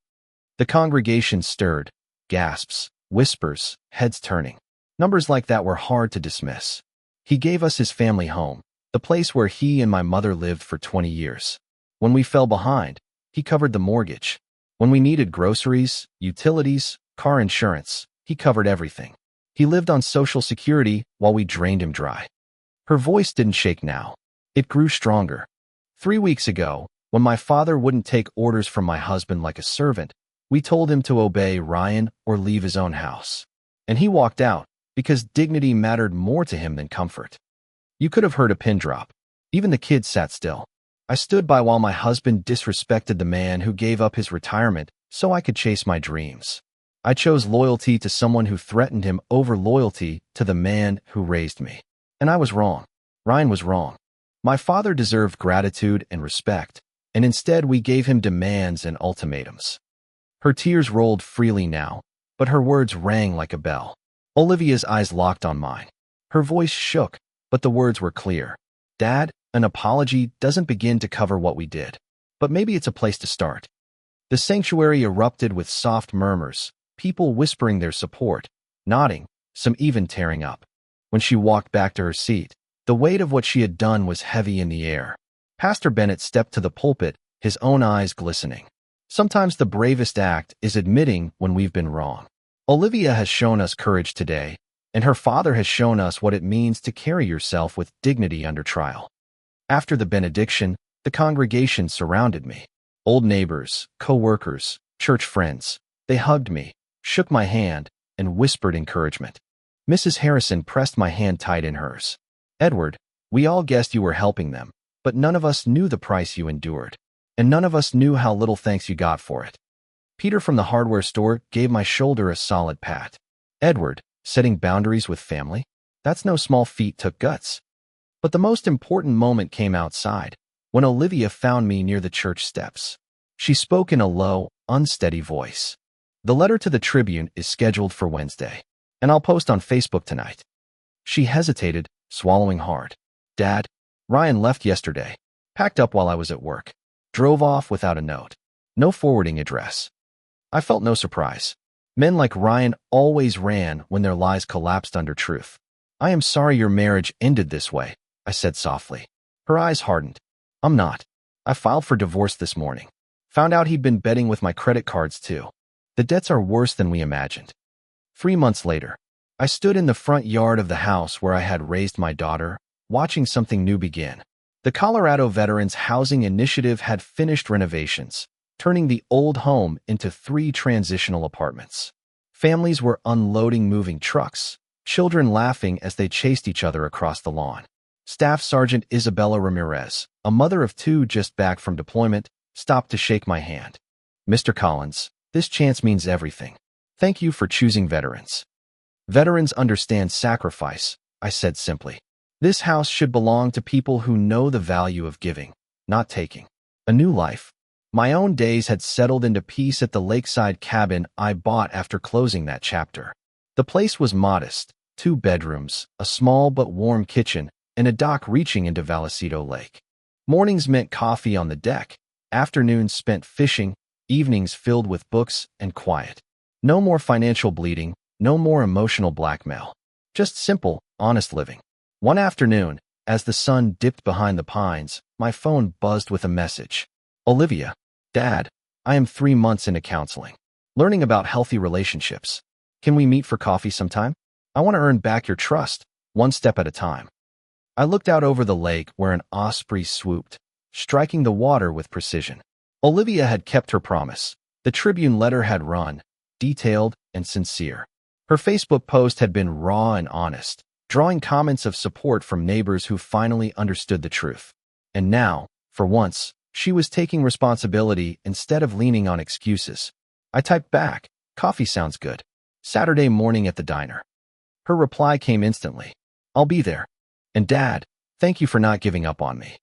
A: The congregation stirred, gasps, whispers, heads turning. Numbers like that were hard to dismiss. "He gave us his family home, the place where he and my mother lived for 20 years. When we fell behind, he covered the mortgage. When we needed groceries, utilities, car insurance, he covered everything. He lived on Social Security while we drained him dry." Her voice didn't shake now. It grew stronger. "3 weeks ago, when my father wouldn't take orders from my husband like a servant, we told him to obey Ryan or leave his own house. And he walked out because dignity mattered more to him than comfort." You could have heard a pin drop. Even the kids sat still. I stood by while my husband disrespected the man who gave up his retirement so I could chase my dreams. I chose loyalty to someone who threatened him over loyalty to the man who raised me. And I was wrong. Ryan was wrong. My father deserved gratitude and respect, and instead we gave him demands and ultimatums. Her tears rolled freely now, but her words rang like a bell. Olivia's eyes locked on mine. Her voice shook, but the words were clear. "Dad, an apology doesn't begin to cover what we did, but maybe it's a place to start." The sanctuary erupted with soft murmurs, people whispering their support, nodding, some even tearing up. When she walked back to her seat, the weight of what she had done was heavy in the air. Pastor Bennett stepped to the pulpit, his own eyes glistening. "Sometimes the bravest act is admitting when we've been wrong. Olivia has shown us courage today, and her father has shown us what it means to carry yourself with dignity under trial." After the benediction, the congregation surrounded me. Old neighbors, co-workers, church friends. They hugged me, shook my hand, and whispered encouragement. Mrs. Harrison pressed my hand tight in hers. "Edward, we all guessed you were helping them, but none of us knew the price you endured, and none of us knew how little thanks you got for it." Peter from the hardware store gave my shoulder a solid pat. "Edward, setting boundaries with family? That's no small feat, took guts." But the most important moment came outside, when Olivia found me near the church steps. She spoke in a low, unsteady voice. "The letter to the Tribune is scheduled for Wednesday, and I'll post on Facebook tonight." She hesitated, swallowing hard. "Dad, Ryan left yesterday, packed up while I was at work, drove off without a note, no forwarding address." I felt no surprise. Men like Ryan always ran when their lies collapsed under truth. "I am sorry your marriage ended this way," I said softly. Her eyes hardened. "I'm not. I filed for divorce this morning. Found out he'd been betting with my credit cards too. The debts are worse than we imagined." 3 months later, I stood in the front yard of the house where I had raised my daughter, watching something new begin. The Colorado Veterans Housing Initiative had finished renovations, turning the old home into 3 transitional apartments. Families were unloading moving trucks, children laughing as they chased each other across the lawn. Staff Sergeant Isabella Ramirez, a mother of 2 just back from deployment, stopped to shake my hand. "Mr. Collins, this chance means everything. Thank you for choosing veterans." "Veterans understand sacrifice," I said simply. "This house should belong to people who know the value of giving, not taking." A new life. My own days had settled into peace at the lakeside cabin I bought after closing that chapter. The place was modest, 2 bedrooms, a small but warm kitchen, and a dock reaching into Vallecito Lake. Mornings meant coffee on the deck, afternoons spent fishing, evenings filled with books and quiet. No more financial bleeding, no more emotional blackmail. Just simple, honest living. One afternoon, as the sun dipped behind the pines, my phone buzzed with a message. "Olivia, Dad, I am 3 months into counseling, learning about healthy relationships. Can we meet for coffee sometime? I want to earn back your trust, one step at a time." I looked out over the lake where an osprey swooped, striking the water with precision. Olivia had kept her promise. The Tribune letter had run, detailed and sincere. Her Facebook post had been raw and honest, drawing comments of support from neighbors who finally understood the truth. And now, for once, she was taking responsibility instead of leaning on excuses. I typed back, "Coffee sounds good. Saturday morning at the diner." Her reply came instantly. "I'll be there. And Dad, thank you for not giving up on me."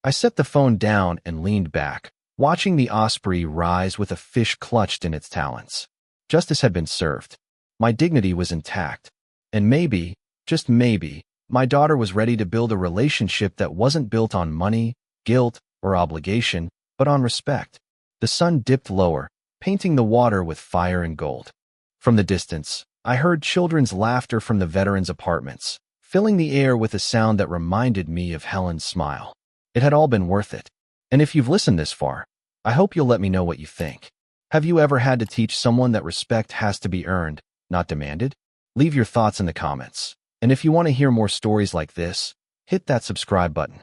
A: I set the phone down and leaned back, watching the osprey rise with a fish clutched in its talons. Justice had been served. My dignity was intact. And maybe, just maybe, my daughter was ready to build a relationship that wasn't built on money, guilt, or obligation, but on respect. The sun dipped lower, painting the water with fire and gold. From the distance, I heard children's laughter from the veterans' apartments, filling the air with a sound that reminded me of Helen's smile. It had all been worth it. And if you've listened this far, I hope you'll let me know what you think. Have you ever had to teach someone that respect has to be earned, not demanded? Leave your thoughts in the comments. And if you want to hear more stories like this, hit that subscribe button.